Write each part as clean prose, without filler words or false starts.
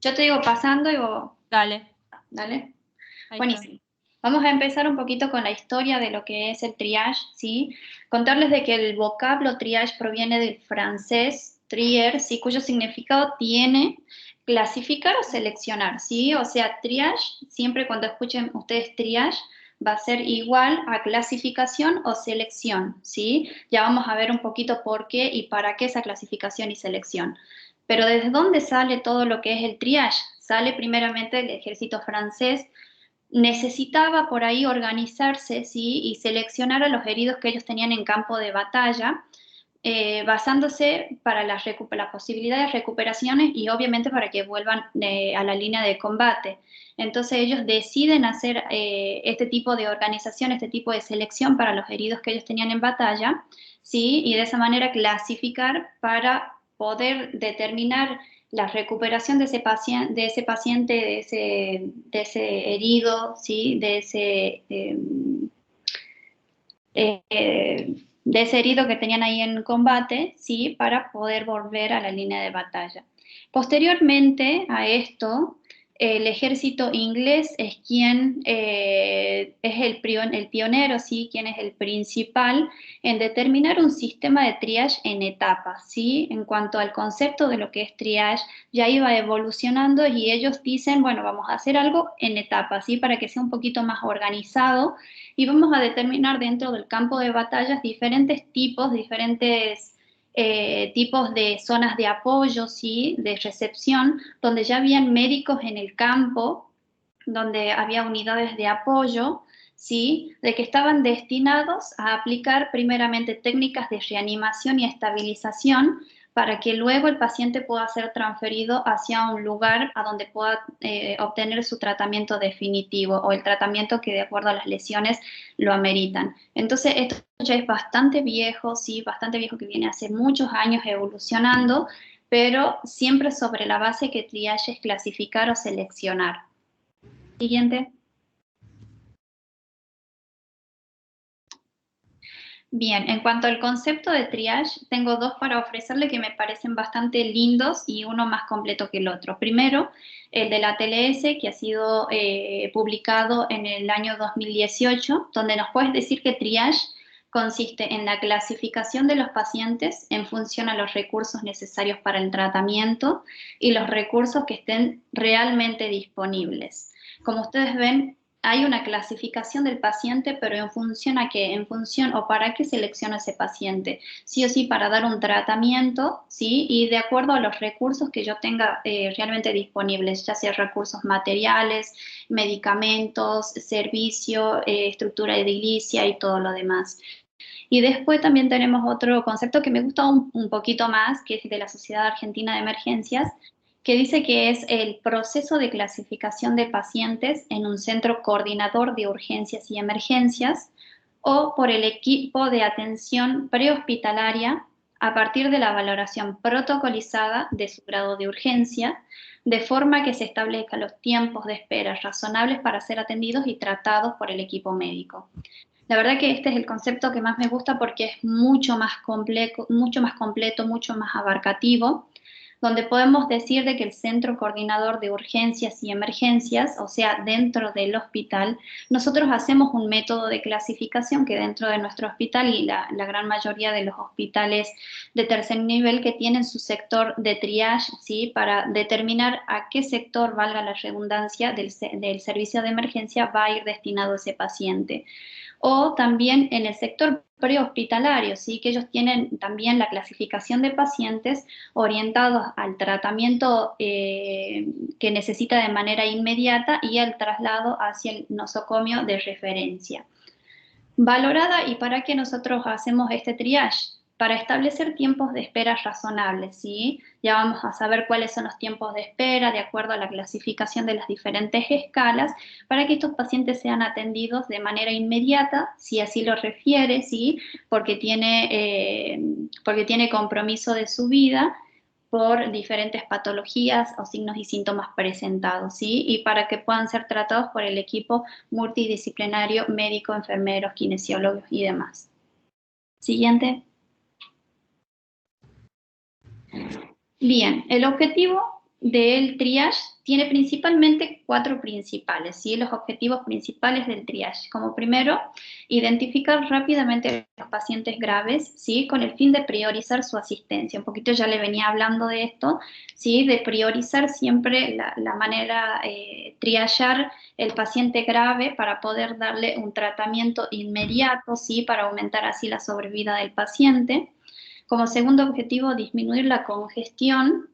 Yo te digo pasando y vos... Dale. Dale. Ahí Buenísimo. Vamos a empezar un poquito con la historia de lo que es el triage, ¿sí? Contarles de que el vocablo triage proviene del francés trier, ¿sí? Cuyo significado tiene clasificar o seleccionar, ¿sí? O sea, triage, siempre cuando escuchen ustedes triage, va a ser igual a clasificación o selección, ¿sí? Ya vamos a ver un poquito por qué y para qué esa clasificación y selección. Pero ¿desde dónde sale todo lo que es el triage? Sale primeramente del ejército francés. Necesitaba por ahí organizarse, ¿sí? Y seleccionar a los heridos que ellos tenían en campo de batalla, basándose para la posibilidad de recuperaciones y obviamente para que vuelvan a la línea de combate. Entonces ellos deciden hacer este tipo de organización, este tipo de selección para los heridos que ellos tenían en batalla, ¿sí? Y de esa manera clasificar para poder determinar la recuperación de ese paciente, de ese herido, ¿sí? De ese herido que tenían ahí en combate, ¿sí? Para poder volver a la línea de batalla. Posteriormente a esto, el ejército inglés es quien es el pionero, ¿sí? Quien es el principal en determinar un sistema de triage en etapas, ¿sí? En cuanto al concepto de lo que es triage, ya iba evolucionando y ellos dicen, bueno, vamos a hacer algo en etapas, ¿sí? Para que sea un poquito más organizado y vamos a determinar dentro del campo de batallas diferentes tipos de zonas de apoyo, ¿sí? De recepción, donde ya habían médicos en el campo, donde había unidades de apoyo, ¿sí? De que estaban destinados a aplicar primeramente técnicas de reanimación y estabilización para que luego el paciente pueda ser transferido hacia un lugar a donde pueda obtener su tratamiento definitivo o el tratamiento que de acuerdo a las lesiones lo ameritan. Entonces esto ya es bastante viejo, sí, bastante viejo, que viene hace muchos años evolucionando, pero siempre sobre la base que triage es clasificar o seleccionar. Siguiente. Bien, en cuanto al concepto de triage, tengo dos para ofrecerle que me parecen bastante lindos y uno más completo que el otro. Primero, el de la TLS, que ha sido publicado en el año 2018, donde nos puedes decir que triage consiste en la clasificación de los pacientes en función a los recursos necesarios para el tratamiento y los recursos que estén realmente disponibles. Como ustedes ven, hay una clasificación del paciente, pero en función a qué, en función o para qué selecciona ese paciente. Sí o sí para dar un tratamiento, ¿sí? Y de acuerdo a los recursos que yo tenga realmente disponibles, ya sea recursos materiales, medicamentos, servicio, estructura edilicia y todo lo demás. Y después también tenemos otro concepto que me gusta un poquito más, que es de la Sociedad Argentina de Emergencias, que dice que es el proceso de clasificación de pacientes en un centro coordinador de urgencias y emergencias o por el equipo de atención prehospitalaria a partir de la valoración protocolizada de su grado de urgencia, de forma que se establezcan los tiempos de espera razonables para ser atendidos y tratados por el equipo médico. La verdad que este es el concepto que más me gusta porque es mucho más completo, mucho más abarcativo, donde podemos decir de que el Centro Coordinador de Urgencias y Emergencias, o sea, dentro del hospital, nosotros hacemos un método de clasificación que dentro de nuestro hospital y la gran mayoría de los hospitales de tercer nivel que tienen su sector de triage, ¿sí? Para determinar a qué sector, valga la redundancia, del servicio de emergencia va a ir destinado ese paciente. O también en el sector prehospitalario, ¿sí? Que ellos tienen también la clasificación de pacientes orientados al tratamiento que necesita de manera inmediata y al traslado hacia el nosocomio de referencia. Valorada, ¿y para qué nosotros hacemos este triage? Para establecer tiempos de espera razonables, ¿sí? Ya vamos a saber cuáles son los tiempos de espera de acuerdo a la clasificación de las diferentes escalas para que estos pacientes sean atendidos de manera inmediata, si así lo refiere, ¿sí? Porque tiene compromiso de su vida por diferentes patologías o signos y síntomas presentados, ¿sí? Y para que puedan ser tratados por el equipo multidisciplinario, médico, enfermeros, kinesiólogos y demás. Siguiente. Bien, el objetivo del triage tiene principalmente 4 principales, ¿sí? Los objetivos principales del triage. Como primero, identificar rápidamente a los pacientes graves, ¿sí? Con el fin de priorizar su asistencia. Un poquito ya le venía hablando de esto, ¿sí? De priorizar siempre la manera, triagear el paciente grave para poder darle un tratamiento inmediato, ¿sí? Para aumentar así la sobrevida del paciente. Como segundo objetivo, disminuir la congestión,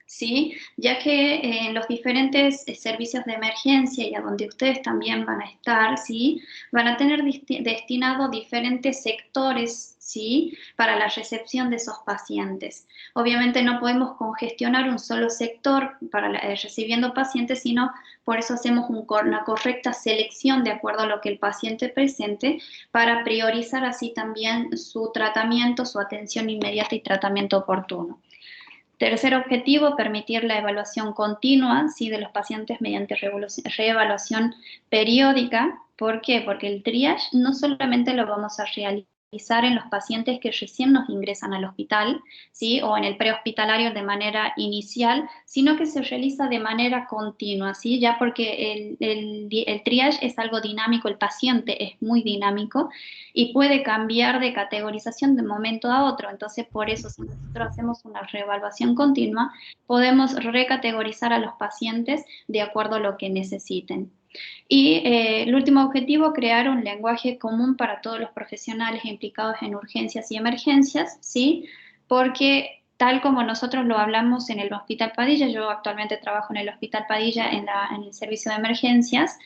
¿sí? Ya que en los diferentes servicios de emergencia y a donde ustedes también van a estar, ¿sí? Van a tener destinados diferentes sectores, ¿sí? Para la recepción de esos pacientes. Obviamente no podemos congestionar un solo sector para recibiendo pacientes, sino por eso hacemos una correcta selección de acuerdo a lo que el paciente presente para priorizar así también su tratamiento, su atención inmediata y tratamiento oportuno. Tercer objetivo, permitir la evaluación continua, ¿sí? De los pacientes mediante reevaluación periódica. ¿Por qué? Porque el triage no solamente lo vamos a realizar en los pacientes que recién nos ingresan al hospital, ¿sí? O en el prehospitalario de manera inicial, sino que se realiza de manera continua, ¿sí? Ya porque el triage es algo dinámico, el paciente es muy dinámico y puede cambiar de categorización de un momento a otro. Entonces, por eso, si nosotros hacemos una reevaluación continua, podemos recategorizar a los pacientes de acuerdo a lo que necesiten. Y el último objetivo, crear un lenguaje común para todos los profesionales implicados en urgencias y emergencias, ¿sí? Porque tal como nosotros lo hablamos en el Hospital Padilla, yo actualmente trabajo en el Hospital Padilla en el servicio de emergencias,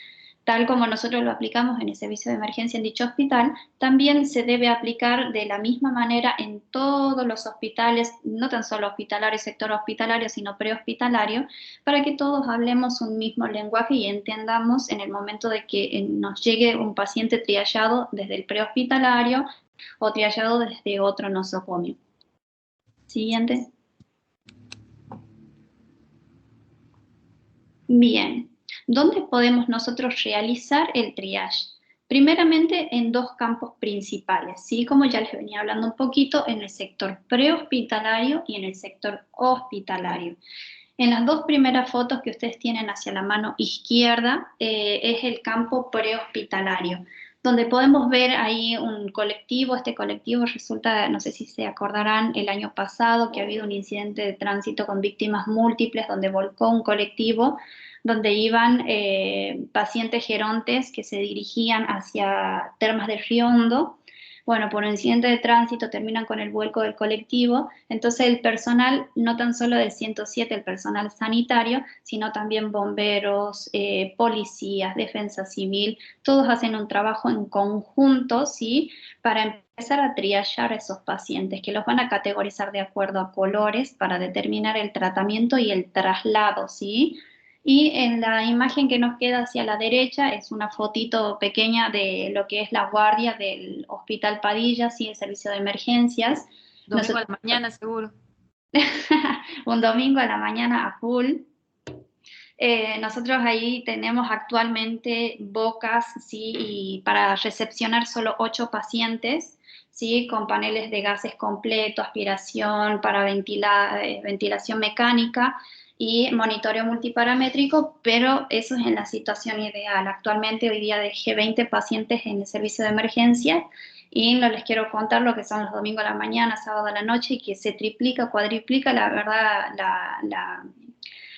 tal como nosotros lo aplicamos en el servicio de emergencia en dicho hospital, también se debe aplicar de la misma manera en todos los hospitales, no tan solo hospitalario, sector hospitalario, sino prehospitalario, para que todos hablemos un mismo lenguaje y entendamos en el momento de que nos llegue un paciente triagado desde el prehospitalario o triagado desde otro nosocomio. Siguiente. Bien, ¿dónde podemos nosotros realizar el triage? Primeramente en dos campos principales, ¿sí? Como ya les venía hablando un poquito, en el sector prehospitalario y en el sector hospitalario. En las dos primeras fotos que ustedes tienen hacia la mano izquierda es el campo prehospitalario, donde podemos ver ahí un colectivo. Este colectivo resulta, no sé si se acordarán, el año pasado que ha habido un incidente de tránsito con víctimas múltiples donde volcó un colectivo donde iban pacientes gerontes que se dirigían hacia Termas del Río Hondo. Bueno, por un incidente de tránsito terminan con el vuelco del colectivo, entonces el personal, no tan solo del 107, el personal sanitario, sino también bomberos, policías, defensa civil, todos hacen un trabajo en conjunto, ¿sí? Para empezar a triagar a esos pacientes, que los van a categorizar de acuerdo a colores para determinar el tratamiento y el traslado, ¿sí? Y en la imagen que nos queda hacia la derecha es una fotito pequeña de lo que es la guardia del Hospital Padilla, sí, el servicio de emergencias. Domingo a Nosotros, la mañana, seguro. un domingo a la mañana a full. Nosotros ahí tenemos actualmente bocas, ¿sí? Y para recepcionar solo 8 pacientes, ¿sí? Con paneles de gases completo, aspiración para ventilación mecánica y monitoreo multiparamétrico, pero eso es en la situación ideal. Actualmente hoy día dejé 20 pacientes en el servicio de emergencia y no les quiero contar lo que son los domingos a la mañana, sábado a la noche y que se triplica, cuadriplica la verdad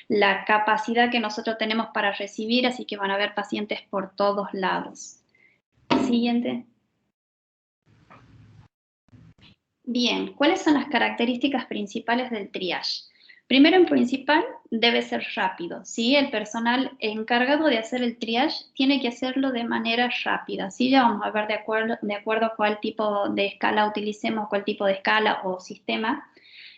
la capacidad que nosotros tenemos para recibir, así que van a haber pacientes por todos lados. Siguiente. Bien, ¿cuáles son las características principales del triage? Primero en principal, debe ser rápido, ¿sí? El personal encargado de hacer el triage tiene que hacerlo de manera rápida, ¿sí? Ya vamos a ver de acuerdo a cuál tipo de escala utilicemos, cuál tipo de escala o sistema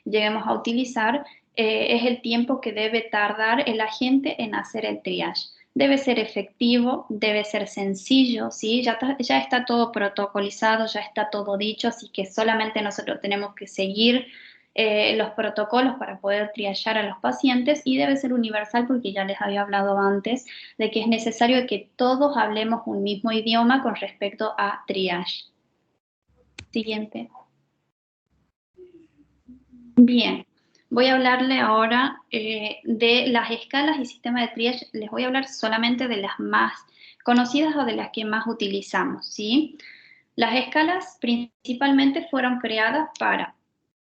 lleguemos a utilizar, es el tiempo que debe tardar el agente en hacer el triage. Debe ser efectivo, debe ser sencillo, ¿sí? Ya está todo protocolizado, ya está todo dicho, así que solamente nosotros tenemos que seguir los protocolos para poder triagear a los pacientes y debe ser universal porque ya les había hablado antes de que es necesario que todos hablemos un mismo idioma con respecto a triage. Siguiente. Bien. Voy a hablarle ahora de las escalas y sistemas de triage. Les voy a hablar solamente de las más conocidas o de las que más utilizamos, ¿sí? Las escalas principalmente fueron creadas para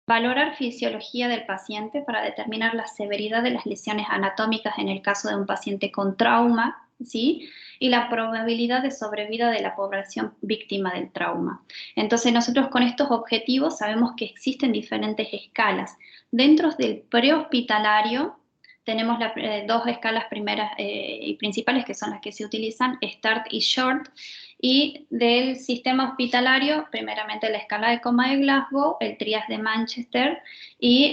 valorar fisiología del paciente, para determinar la severidad de las lesiones anatómicas en el caso de un paciente con trauma, ¿sí? Y la probabilidad de sobrevida de la población víctima del trauma. Entonces nosotros con estos objetivos sabemos que existen diferentes escalas. Dentro del prehospitalario tenemos dos escalas primeras y principales que son las que se utilizan, START y SHORT, y del sistema hospitalario, primeramente la escala de coma de Glasgow, el triage de Manchester y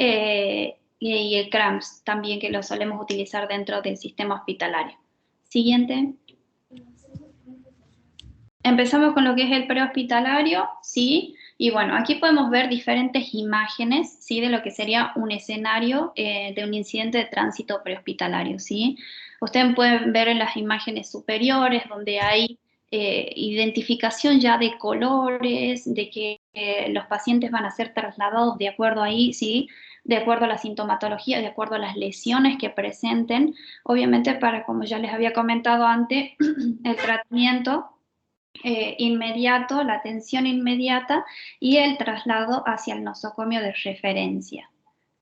el CRAMS también, que lo solemos utilizar dentro del sistema hospitalario. Siguiente. Empezamos con lo que es el prehospitalario, ¿sí? Y bueno, aquí podemos ver diferentes imágenes, ¿sí? De lo que sería un escenario de un incidente de tránsito prehospitalario, ¿sí? Ustedes pueden ver en las imágenes superiores donde hay identificación ya de colores, de que los pacientes van a ser trasladados de acuerdo ahí, ¿sí? De acuerdo a la sintomatología, de acuerdo a las lesiones que presenten, obviamente para, como ya les había comentado antes, el tratamiento inmediato, la atención inmediata y el traslado hacia el nosocomio de referencia.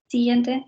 Siguiente.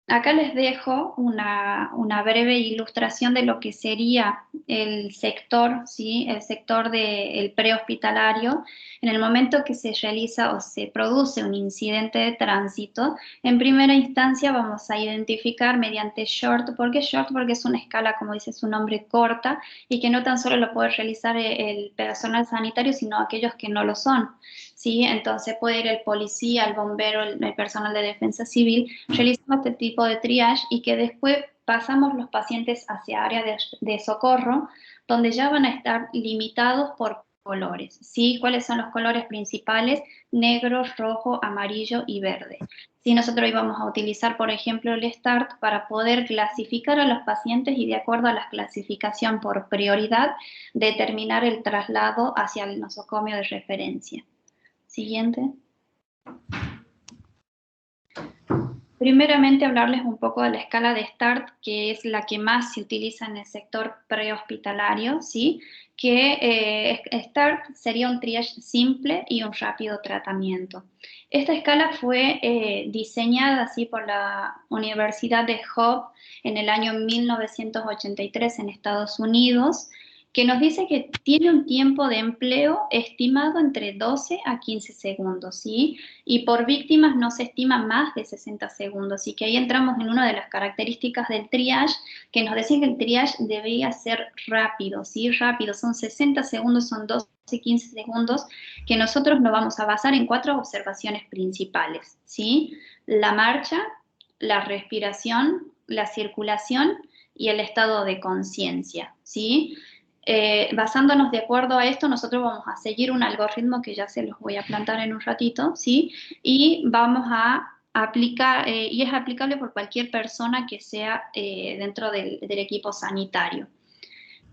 Acá les dejo una breve ilustración de lo que sería el sector, ¿sí? El sector del prehospitalario. En el momento que se realiza o se produce un incidente de tránsito, en primera instancia vamos a identificar mediante SHORT. ¿Por qué SHORT? Porque es una escala, como dice su nombre, corta y que no tan solo lo puede realizar el personal sanitario, sino aquellos que no lo son, ¿sí? Entonces puede ir el policía, el bombero, el personal de defensa civil, realizamos este tipo de triage y que después pasamos los pacientes hacia área de socorro, donde ya van a estar limitados por colores, ¿sí? ¿Cuáles son los colores principales? Negro, rojo, amarillo y verde. Si nosotros íbamos a utilizar, por ejemplo, el START para poder clasificar a los pacientes y de acuerdo a la clasificación por prioridad, determinar el traslado hacia el nosocomio de referencia. Siguiente. Primeramente hablarles un poco de la escala de START, que es la que más se utiliza en el sector prehospitalario, ¿sí? Que START sería un triage simple y un rápido tratamiento. Esta escala fue diseñada así por la Universidad de Hope en el año 1983 en Estados Unidos, que nos dice que tiene un tiempo de empleo estimado entre 12 a 15 segundos, ¿sí? Y por víctimas no se estima más de 60 segundos, así que ahí entramos en una de las características del triage, que nos decía que el triage debía ser rápido, ¿sí? Rápido, son 60 segundos, son 12, 15 segundos, que nosotros nos vamos a basar en 4 observaciones principales, ¿sí? La marcha, la respiración, la circulación y el estado de conciencia, ¿sí? Basándonos de acuerdo a esto, nosotros vamos a seguir un algoritmo que ya se los voy a plantar en un ratito, ¿sí? Y vamos a aplicar, y es aplicable por cualquier persona que sea dentro del equipo sanitario.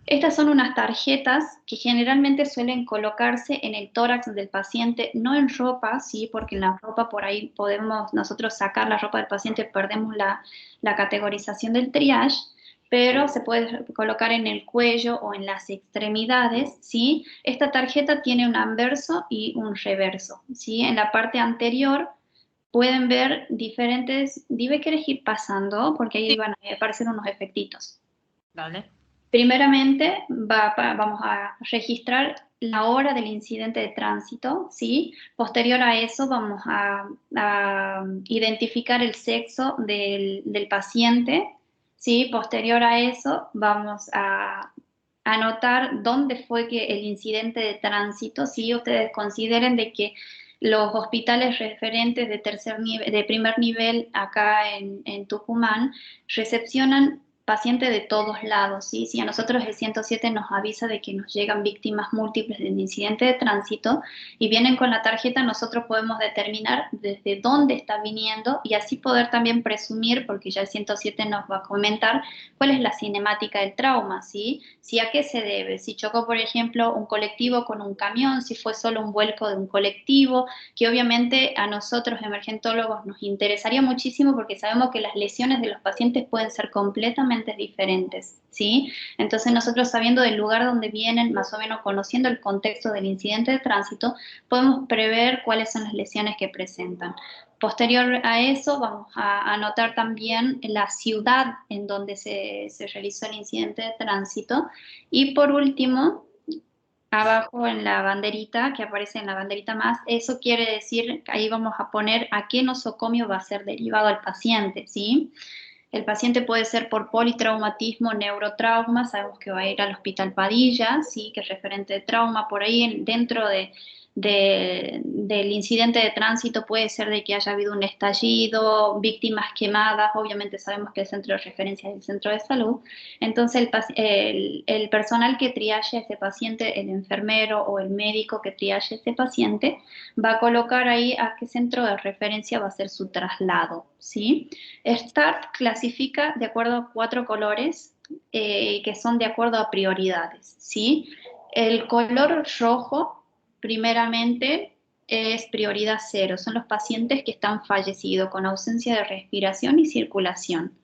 Estas son unas tarjetas que generalmente suelen colocarse en el tórax del paciente, no en ropa, ¿sí? Porque en la ropa por ahí podemos nosotros sacar la ropa del paciente, perdemos la categorización del triage, pero se puede colocar en el cuello o en las extremidades, ¿sí? Esta tarjeta tiene un anverso y un reverso, ¿sí? En la parte anterior pueden ver diferentes, Dive, ¿quieres ir pasando? Porque ahí Sí, van a aparecer unos efectitos. dale. Primeramente, vamos a registrar la hora del incidente de tránsito, ¿sí? Posterior a eso, vamos a identificar el sexo del paciente, ¿sí? Posterior a eso, vamos a anotar dónde fue que el incidente de tránsito, ¿sí? Ustedes consideren de que los hospitales referentes de primer nivel acá en Tucumán recepcionan paciente de todos lados, ¿sí? Si a nosotros el 107 nos avisa de que nos llegan víctimas múltiples del incidente de tránsito y vienen con la tarjeta, nosotros podemos determinar desde dónde está viniendo y así poder también presumir, porque ya el 107 nos va a comentar cuál es la cinemática del trauma, ¿sí? Si a qué se debe, si chocó, por ejemplo, un colectivo con un camión, si fue solo un vuelco de un colectivo, que obviamente a nosotros emergentólogos nos interesaría muchísimo porque sabemos que las lesiones de los pacientes pueden ser completamente diferentes, ¿sí? Entonces nosotros sabiendo del lugar donde vienen, más o menos conociendo el contexto del incidente de tránsito, podemos prever cuáles son las lesiones que presentan. Posterior a eso vamos a anotar también la ciudad en donde se realizó el incidente de tránsito y por último, abajo en la banderita, que aparece en la banderita más, eso quiere decir que ahí vamos a poner a qué nosocomio va a ser derivado al paciente, ¿sí? El paciente puede ser por politraumatismo, neurotrauma, sabemos que va a ir al Hospital Padilla, ¿sí? Que es referente de trauma, por ahí dentro del incidente de tránsito puede ser de que haya habido un estallido, víctimas quemadas, obviamente sabemos que el centro de referencia es el centro de salud, entonces el personal que triaje a ese paciente, el enfermero o el médico que triaje a ese paciente, va a colocar ahí a qué centro de referencia va a ser su traslado, ¿sí? START clasifica de acuerdo a 4 colores que son de acuerdo a prioridades, ¿sí? El color rojo, primeramente, es prioridad 0. Son los pacientes que están fallecidos con ausencia de respiración y circulación.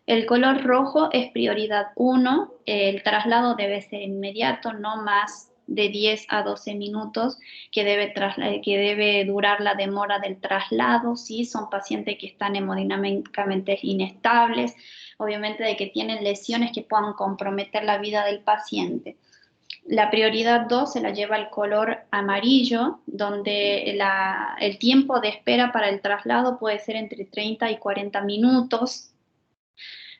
El color rojo es prioridad 1. El traslado debe ser inmediato, no más de 10 a 12 minutos que debe durar la demora del traslado, ¿sí? Son pacientes que están hemodinámicamente inestables, obviamente de que tienen lesiones que puedan comprometer la vida del paciente. La prioridad 2 se la lleva el color amarillo, donde el tiempo de espera para el traslado puede ser entre 30 y 40 minutos.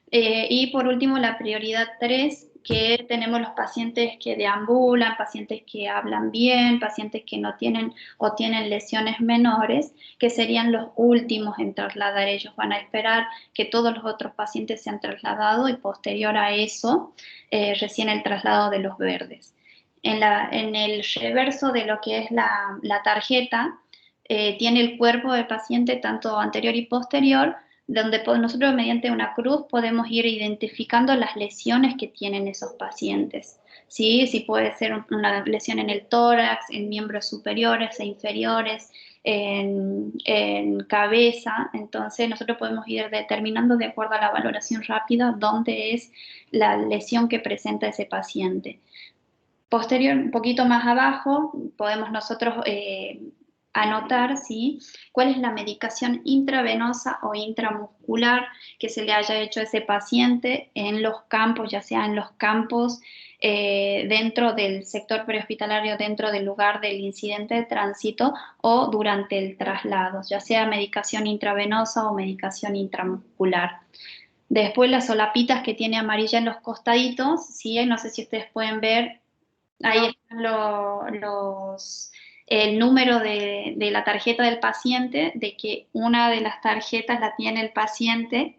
Y por último, la prioridad 3, que tenemos los pacientes que deambulan, pacientes que hablan bien, pacientes que no tienen o tienen lesiones menores, que serían los últimos en trasladar. Ellos van a esperar que todos los otros pacientes se han trasladado y posterior a eso, recién el traslado de los verdes. En el reverso de lo que es la tarjeta, tiene el cuerpo del paciente tanto anterior y posterior, donde nosotros mediante una cruz podemos ir identificando las lesiones que tienen esos pacientes. ¿Sí? Si puede ser una lesión en el tórax, en miembros superiores e inferiores, en cabeza, entonces nosotros podemos ir determinando de acuerdo a la valoración rápida dónde es la lesión que presenta ese paciente. Posterior, un poquito más abajo, podemos nosotros anotar, ¿sí? Cuál es la medicación intravenosa o intramuscular que se le haya hecho a ese paciente en los campos, ya sea en los campos dentro del sector prehospitalario, dentro del lugar del incidente de tránsito o durante el traslado, ya sea medicación intravenosa o medicación intramuscular. Después las solapitas que tiene amarilla en los costaditos, ¿sí? No sé si ustedes pueden ver. Ahí están el número de la tarjeta del paciente, de que una de las tarjetas la tiene el paciente,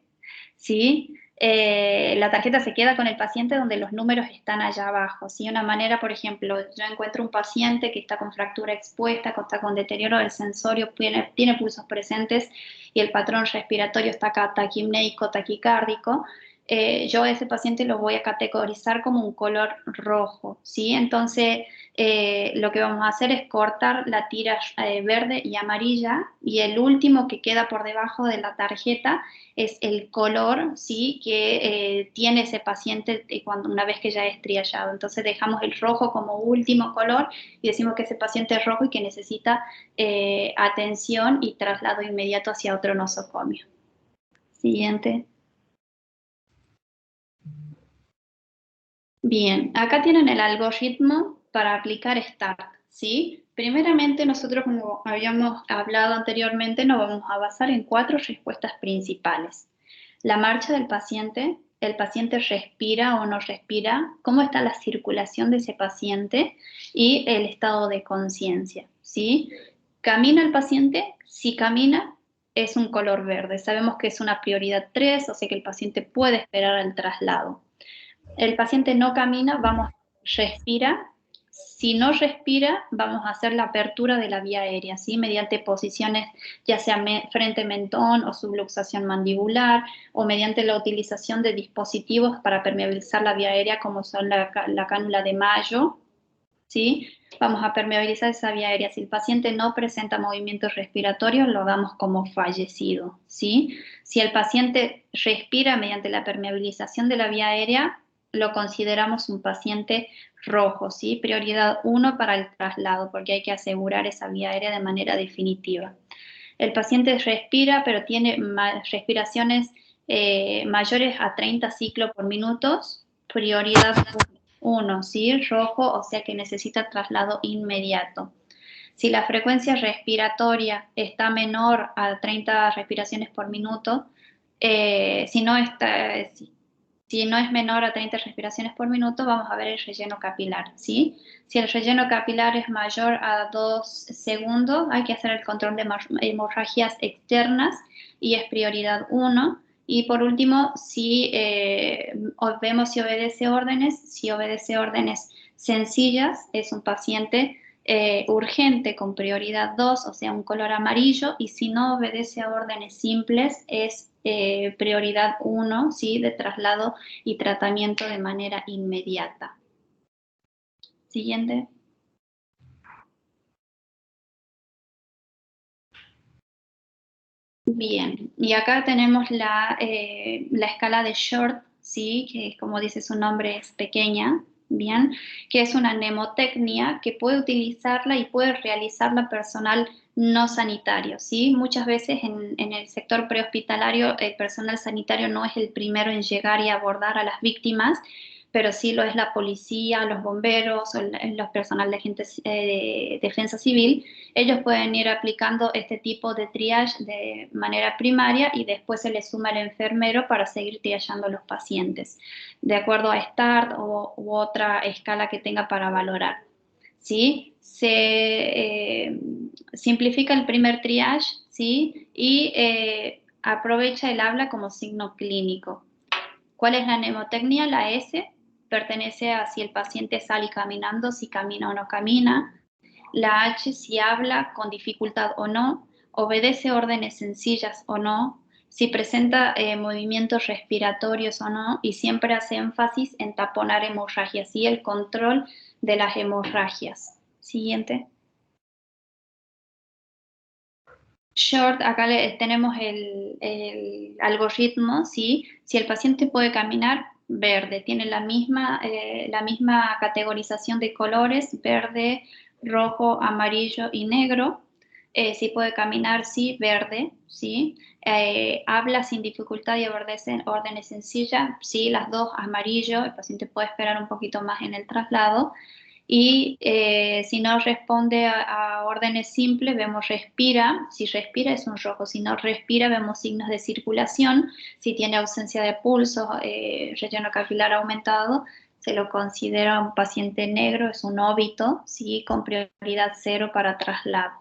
¿sí? La tarjeta se queda con el paciente donde los números están allá abajo, ¿sí? Una manera, por ejemplo, yo encuentro un paciente que está con fractura expuesta, que está con deterioro del sensorio, tiene pulsos presentes y el patrón respiratorio está acá taquipnéico, taquicárdico. Yo a ese paciente lo voy a categorizar como un color rojo, ¿sí? Entonces, lo que vamos a hacer es cortar la tira verde y amarilla y el último que queda por debajo de la tarjeta es el color, ¿sí? Que tiene ese paciente una vez que ya es triallado. Entonces, dejamos el rojo como último color y decimos que ese paciente es rojo y que necesita atención y traslado inmediato hacia otro nosocomio. Siguiente. Bien, acá tienen el algoritmo para aplicar START, ¿sí? Primeramente, nosotros, como habíamos hablado anteriormente, nos vamos a basar en 4 respuestas principales. La marcha del paciente, el paciente respira o no respira, cómo está la circulación de ese paciente y el estado de conciencia, ¿sí? ¿Camina el paciente? Si camina, es un color verde. Sabemos que es una prioridad 3, o sea que el paciente puede esperar al traslado. El paciente no camina, respira. Si no respira, vamos a hacer la apertura de la vía aérea, ¿sí? Mediante posiciones ya sea frente mentón o subluxación mandibular, o mediante la utilización de dispositivos para permeabilizar la vía aérea, como son la cánula de Mayo, ¿sí? Vamos a permeabilizar esa vía aérea. Si el paciente no presenta movimientos respiratorios, lo damos como fallecido, ¿sí? Si el paciente respira mediante la permeabilización de la vía aérea, lo consideramos un paciente rojo, ¿sí? Prioridad 1 para el traslado, porque hay que asegurar esa vía aérea de manera definitiva. El paciente respira, pero tiene respiraciones mayores a 30 ciclos por minuto, prioridad 1, ¿sí? Rojo, o sea que necesita traslado inmediato. Si la frecuencia respiratoria está menor a 30 respiraciones por minuto, si no es menor a 30 respiraciones por minuto, vamos a ver el relleno capilar, ¿sí? Si el relleno capilar es mayor a 2 segundos, hay que hacer el control de hemorragias externas y es prioridad 1. Y por último, si vemos si obedece órdenes sencillas, es un paciente urgente con prioridad 2, o sea, un color amarillo, y si no obedece a órdenes simples, es prioridad 1, ¿sí? De traslado y tratamiento de manera inmediata. Siguiente. Bien, y acá tenemos la escala de Short, ¿sí? Que como dice su nombre es pequeña, bien, que es una mnemotecnia que puede utilizarla y puede realizarla personal no sanitario, ¿sí? Muchas veces en el sector prehospitalario el personal sanitario no es el primero en llegar y abordar a las víctimas, pero sí lo es la policía, los bomberos, o los personal de defensa civil. Ellos pueden ir aplicando este tipo de triage de manera primaria y después se les suma el enfermero para seguir triagando a los pacientes, de acuerdo a START u otra escala que tenga para valorar, ¿sí? Se simplifica el primer triage, ¿sí? Y aprovecha el habla como signo clínico. ¿Cuál es la mnemotecnia? La S pertenece a si el paciente sale caminando, si camina o no camina. La H si habla con dificultad o no, obedece órdenes sencillas o no, si presenta movimientos respiratorios o no, y siempre hace énfasis en taponar hemorragias y el control de las hemorragias. Siguiente. Short, acá tenemos el algoritmo, ¿sí? Si el paciente puede caminar, verde, tiene la misma categorización de colores, verde, rojo, amarillo y negro. Si puede caminar, sí, verde, ¿sí? Habla sin dificultad y obedece órdenes sencillas, sí, las dos, amarillo, el paciente puede esperar un poquito más en el traslado. Y si no responde a órdenes simples, vemos respira. Si respira es un rojo. Si no respira, vemos signos de circulación. Si tiene ausencia de pulso, relleno capilar aumentado, se lo considera un paciente negro, es un óbito, ¿sí? Con prioridad 0 para traslado.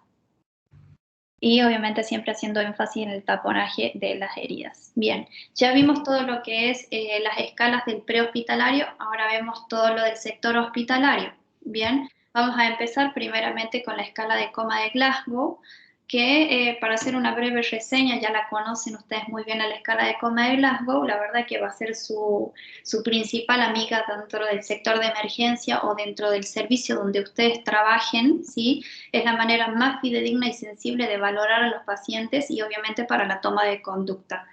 Y obviamente siempre haciendo énfasis en el taponaje de las heridas. Bien, ya vimos todo lo que es las escalas del prehospitalario, ahora vemos todo lo del sector hospitalario. Bien, vamos a empezar primeramente con la escala de coma de Glasgow, que para hacer una breve reseña, ya la conocen ustedes muy bien a la escala de coma de Glasgow, la verdad que va a ser su principal amiga dentro del sector de emergencia o dentro del servicio donde ustedes trabajen, ¿sí? Es la manera más fidedigna y sensible de valorar a los pacientes y obviamente para la toma de conducta.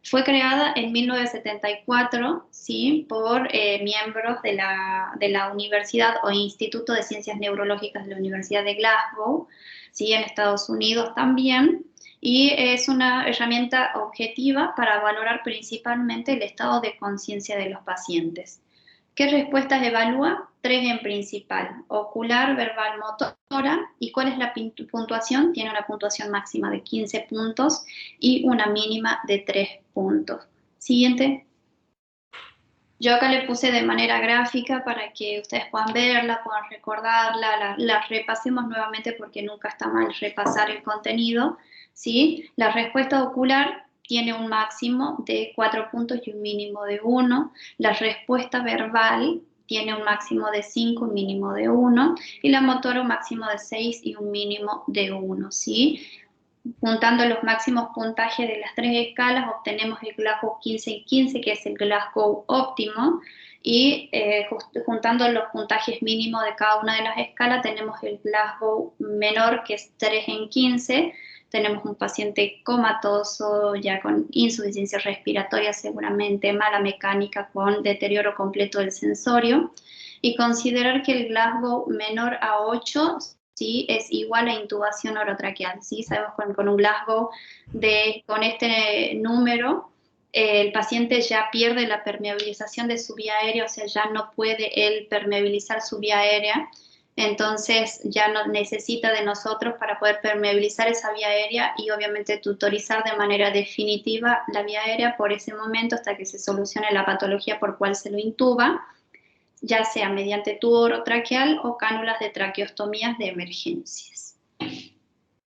Fue creada en 1974, ¿sí? Por miembros de la Universidad o Instituto de Ciencias Neurológicas de la Universidad de Glasgow, ¿sí? En Estados Unidos también, y es una herramienta objetiva para valorar principalmente el estado de conciencia de los pacientes. ¿Qué respuestas evalúa? 3 en principal: ocular, verbal, motora. ¿Y cuál es la puntuación? Tiene una puntuación máxima de 15 puntos y una mínima de 3 puntos. Siguiente. Yo acá le puse de manera gráfica para que ustedes puedan verla, puedan recordarla, la repasemos nuevamente porque nunca está mal repasar el contenido. ¿sí? La respuesta ocular tiene un máximo de 4 puntos y un mínimo de 1. La respuesta verbal tiene un máximo de 5, un mínimo de 1. Y la motora un máximo de 6 y un mínimo de 1, ¿sí? Juntando los máximos puntajes de las tres escalas, obtenemos el Glasgow 15 y 15, que es el Glasgow óptimo, y juntando los puntajes mínimos de cada una de las escalas, tenemos el Glasgow menor, que es 3 en 15. Tenemos un paciente comatoso, ya con insuficiencia respiratoria seguramente, mala mecánica, con deterioro completo del sensorio, y considerar que el Glasgow menor a 8, ¿sí?, es igual a intubación orotraqueal, ¿sí? Sabemos con un Glasgow con este número, el paciente ya pierde la permeabilización de su vía aérea, o sea, ya no puede él permeabilizar su vía aérea, entonces ya no necesita de nosotros para poder permeabilizar esa vía aérea y obviamente tutorizar de manera definitiva la vía aérea por ese momento hasta que se solucione la patología por cual se lo intuba, ya sea mediante tubo orotraqueal o cánulas de traqueostomías de emergencias.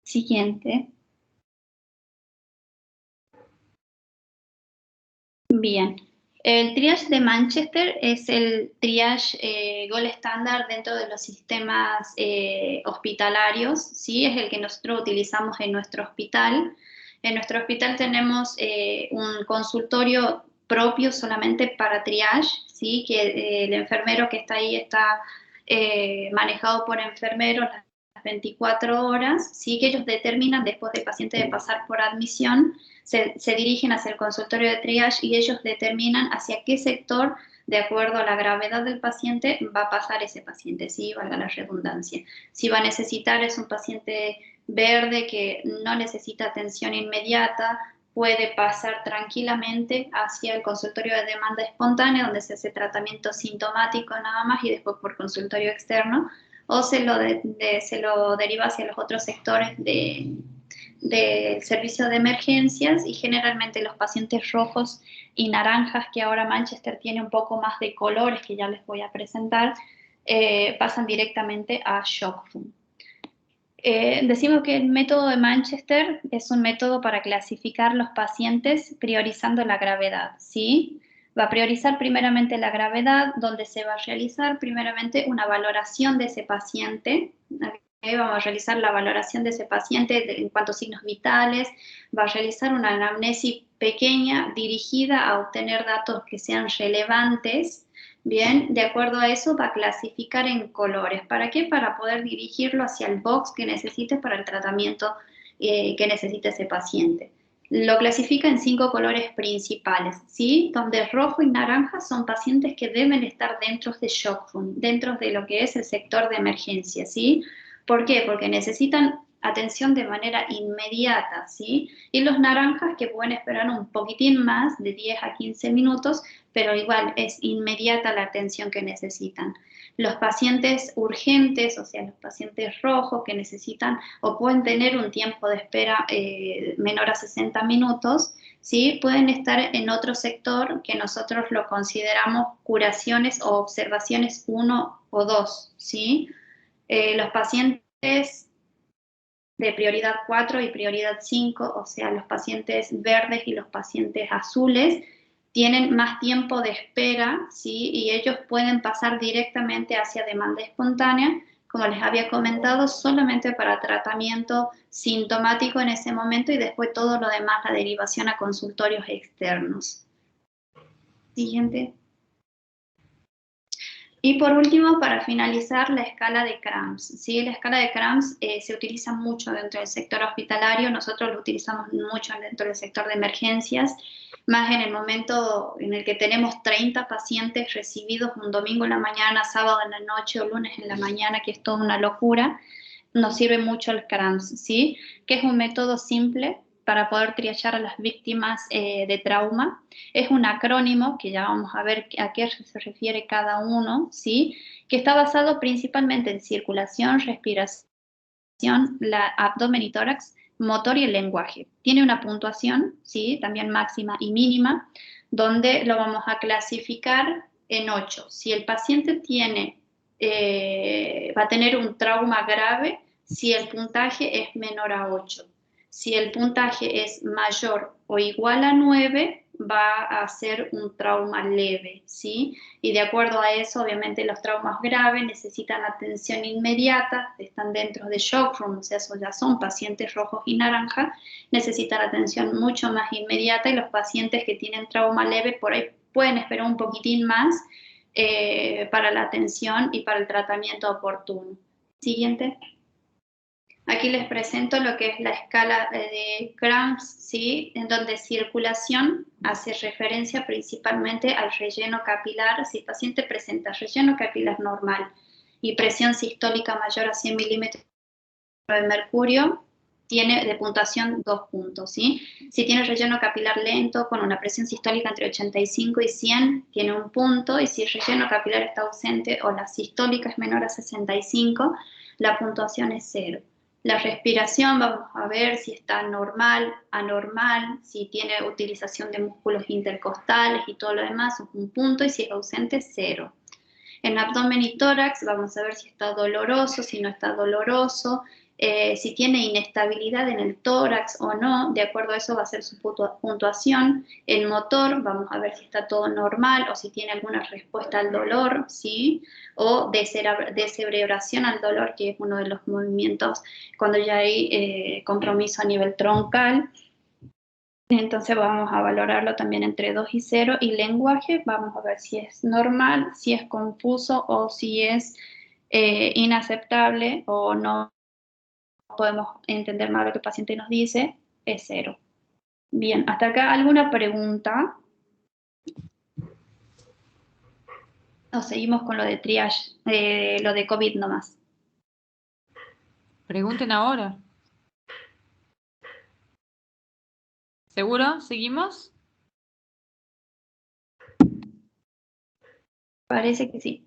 Siguiente. Bien. El triage de Manchester es el triage gold estándar dentro de los sistemas hospitalarios, ¿sí? Es el que nosotros utilizamos en nuestro hospital. En nuestro hospital tenemos un consultorio propio solamente para triage, ¿sí? Que el enfermero que está ahí está manejado por enfermeros las 24 horas, ¿sí? Que ellos determinan después del paciente de pasar por admisión, se dirigen hacia el consultorio de triage y ellos determinan hacia qué sector, de acuerdo a la gravedad del paciente, va a pasar ese paciente, ¿sí? Valga la redundancia. Si va a necesitar, es un paciente verde que no necesita atención inmediata, puede pasar tranquilamente hacia el consultorio de demanda espontánea, donde se hace tratamiento sintomático nada más y después por consultorio externo, o se lo deriva hacia los otros sectores del servicio de emergencias, y generalmente los pacientes rojos y naranjas, que ahora Manchester tiene un poco más de colores que ya les voy a presentar, pasan directamente a shock room. Decimos que el método de Manchester es un método para clasificar los pacientes priorizando la gravedad, ¿sí? Va a priorizar primeramente la gravedad, donde se va a realizar primeramente una valoración de ese paciente. Vamos a realizar la valoración de ese paciente en cuanto a signos vitales, va a realizar una anamnesis pequeña dirigida a obtener datos que sean relevantes. Bien, de acuerdo a eso va a clasificar en colores. ¿Para qué? Para poder dirigirlo hacia el box que necesite para el tratamiento que necesite ese paciente. Lo clasifica en 5 colores principales, ¿sí? Donde rojo y naranja son pacientes que deben estar dentro de shock room, dentro de lo que es el sector de emergencia, ¿sí? ¿Por qué? Porque necesitan atención de manera inmediata, ¿sí? Y los naranjas que pueden esperar un poquitín más, de 10 a 15 minutos, pero igual es inmediata la atención que necesitan. Los pacientes urgentes, o sea, los pacientes rojos que necesitan o pueden tener un tiempo de espera menor a 60 minutos, ¿sí? Pueden estar en otro sector que nosotros lo consideramos curaciones o observaciones 1 o 2, ¿sí? Los pacientes de prioridad 4 y prioridad 5, o sea, los pacientes verdes y los pacientes azules, tienen más tiempo de espera, ¿sí? Y ellos pueden pasar directamente hacia demanda espontánea, como les había comentado, solamente para tratamiento sintomático en ese momento y después todo lo demás, la derivación a consultorios externos. Siguiente. Y por último, para finalizar, la escala de Krams, ¿sí? La escala de Krams se utiliza mucho dentro del sector hospitalario, nosotros lo utilizamos mucho dentro del sector de emergencias, más en el momento en el que tenemos 30 pacientes recibidos un domingo en la mañana, sábado en la noche o lunes en la mañana, que es toda una locura. Nos sirve mucho el Krams, ¿sí? Que es un método simple para poder triachar a las víctimas de trauma. Es un acrónimo que ya vamos a ver a qué se refiere cada uno, ¿sí? Que está basado principalmente en circulación, respiración, la abdomen y tórax, motor y el lenguaje. Tiene una puntuación, ¿sí? También máxima y mínima, donde lo vamos a clasificar en 8. Si el paciente tiene, va a tener un trauma grave si el puntaje es menor a 8. Si el puntaje es mayor o igual a 9, va a ser un trauma leve, ¿sí? Y de acuerdo a eso, obviamente los traumas graves necesitan atención inmediata, están dentro de shock room, o sea, eso ya son pacientes rojos y naranja, necesitan atención mucho más inmediata y los pacientes que tienen trauma leve por ahí pueden esperar un poquitín más para la atención y para el tratamiento oportuno. Siguiente. Aquí les presento lo que es la escala de Grams, ¿sí? En donde circulación hace referencia principalmente al relleno capilar. Si el paciente presenta relleno capilar normal y presión sistólica mayor a 100 milímetros de mercurio, tiene de puntuación 2 puntos, ¿sí? Si tiene relleno capilar lento con una presión sistólica entre 85 y 100, tiene 1 punto, y si el relleno capilar está ausente o la sistólica es menor a 65, la puntuación es 0. La respiración, vamos a ver si está normal, anormal, si tiene utilización de músculos intercostales y todo lo demás, es 1 punto, y si es ausente, 0. En abdomen y tórax vamos a ver si está doloroso, si no está doloroso, si tiene inestabilidad en el tórax o no, de acuerdo a eso va a ser su puntuación. El motor, vamos a ver si está todo normal o si tiene alguna respuesta al dolor, ¿sí? O descerebración al dolor, que es uno de los movimientos cuando ya hay compromiso a nivel troncal. Entonces vamos a valorarlo también entre 2 y 0. Y lenguaje, vamos a ver si es normal, si es confuso o si es inaceptable o no podemos entender más lo que el paciente nos dice, es 0. Bien, hasta acá, ¿alguna pregunta? O seguimos con lo de triage, lo de COVID nomás. Pregunten ahora. ¿Seguro? ¿Seguimos? Parece que sí.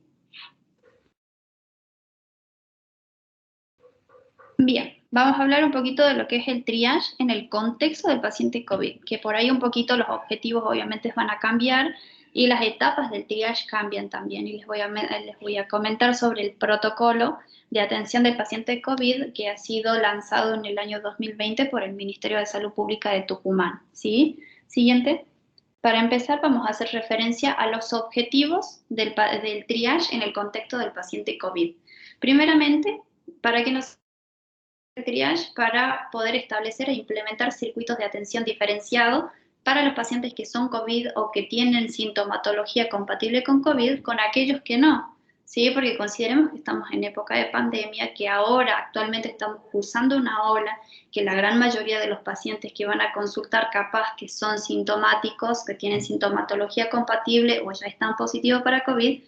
Bien, vamos a hablar un poquito de lo que es el triage en el contexto del paciente COVID, que por ahí un poquito los objetivos obviamente van a cambiar y las etapas del triage cambian también. Y les voy a comentar sobre el protocolo de atención del paciente COVID que ha sido lanzado en el año 2020 por el Ministerio de Salud Pública de Tucumán, ¿sí? Siguiente. Para empezar, vamos a hacer referencia a los objetivos del triage en el contexto del paciente COVID. Primeramente, para que nos triage para poder establecer e implementar circuitos de atención diferenciado para los pacientes que son COVID o que tienen sintomatología compatible con COVID con aquellos que no, ¿sí? Porque consideremos que estamos en época de pandemia, que ahora actualmente estamos cursando una ola, que la gran mayoría de los pacientes que van a consultar capaz que son sintomáticos, que tienen sintomatología compatible o ya están positivos para COVID,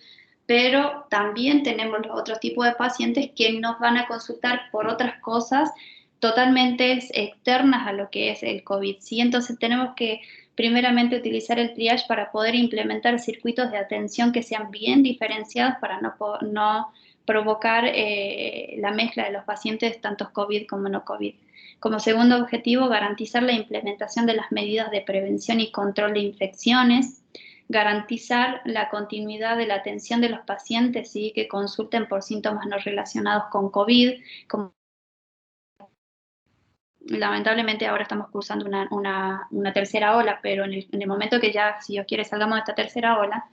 pero también tenemos los otros tipos de pacientes que nos van a consultar por otras cosas totalmente externas a lo que es el COVID, ¿sí? Entonces tenemos que primeramente utilizar el triage para poder implementar circuitos de atención que sean bien diferenciados para no provocar la mezcla de los pacientes, tanto COVID como no COVID. Como segundo objetivo, garantizar la implementación de las medidas de prevención y control de infecciones, garantizar la continuidad de la atención de los pacientes, ¿sí? Que consulten por síntomas no relacionados con COVID. Lamentablemente ahora estamos cursando una tercera ola, pero en el momento que ya, si Dios quiere, salgamos de esta tercera ola,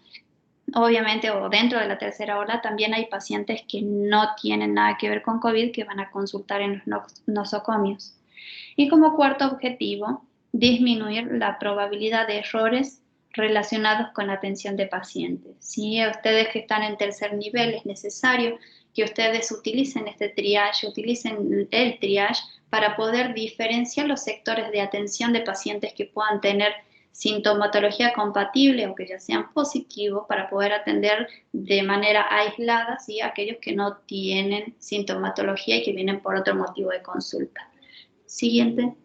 obviamente, o dentro de la tercera ola, también hay pacientes que no tienen nada que ver con COVID que van a consultar en los nosocomios. Y como cuarto objetivo, disminuir la probabilidad de errores relacionados con la atención de pacientes. Si a ustedes que están en tercer nivel es necesario que ustedes utilicen este triage, utilicen el triage para poder diferenciar los sectores de atención de pacientes que puedan tener sintomatología compatible o que ya sean positivos para poder atender de manera aislada, ¿sí? Aquellos que no tienen sintomatología y que vienen por otro motivo de consulta. Siguiente.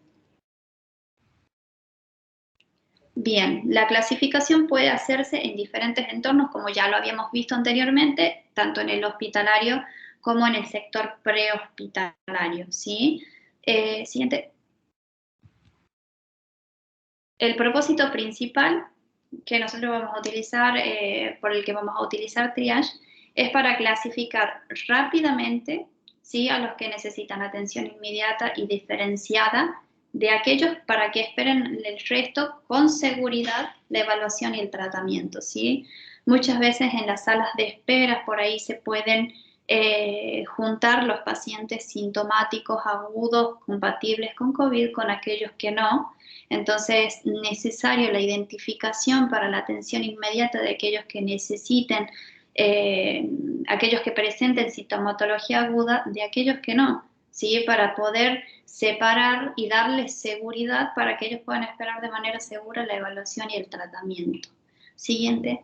Bien, la clasificación puede hacerse en diferentes entornos, como ya lo habíamos visto anteriormente, tanto en el hospitalario como en el sector prehospitalario, ¿sí? Siguiente. El propósito principal que nosotros vamos a utilizar, por el que vamos a utilizar triage, es para clasificar rápidamente, ¿sí? A los que necesitan atención inmediata y diferenciada de aquellos para que esperen el resto con seguridad la evaluación y el tratamiento, ¿sí? Muchas veces en las salas de espera por ahí se pueden juntar los pacientes sintomáticos agudos compatibles con COVID con aquellos que no. Entonces es necesario la identificación para la atención inmediata de aquellos que necesiten, aquellos que presenten sintomatología aguda de aquellos que no, ¿sí? Para poder separar y darles seguridad para que ellos puedan esperar de manera segura la evaluación y el tratamiento. Siguiente.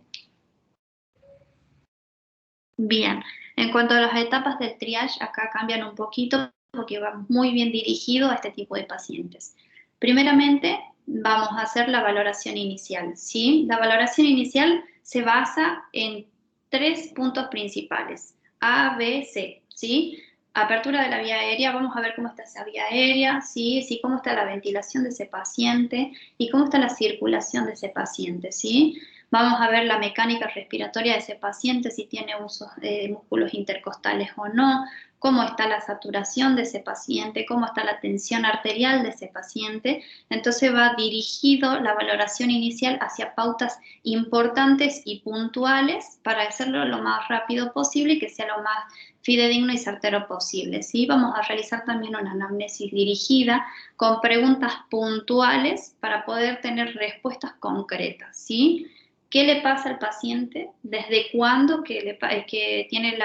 Bien, en cuanto a las etapas del triage, acá cambian un poquito porque va muy bien dirigido a este tipo de pacientes. Primeramente, vamos a hacer la valoración inicial, ¿sí? La valoración inicial se basa en 3 puntos principales, A, B, C, ¿sí? Apertura de la vía aérea, vamos a ver cómo está esa vía aérea, ¿sí? Sí, cómo está la ventilación de ese paciente y cómo está la circulación de ese paciente, ¿sí? Vamos a ver la mecánica respiratoria de ese paciente, si tiene usos de músculos intercostales o no, cómo está la saturación de ese paciente, cómo está la tensión arterial de ese paciente. Entonces va dirigido la valoración inicial hacia pautas importantes y puntuales para hacerlo lo más rápido posible y que sea lo más fidedigno y certero posible, ¿sí? Vamos a realizar también una anamnesis dirigida con preguntas puntuales para poder tener respuestas concretas, ¿sí? ¿Qué le pasa al paciente? ¿Desde cuándo que tiene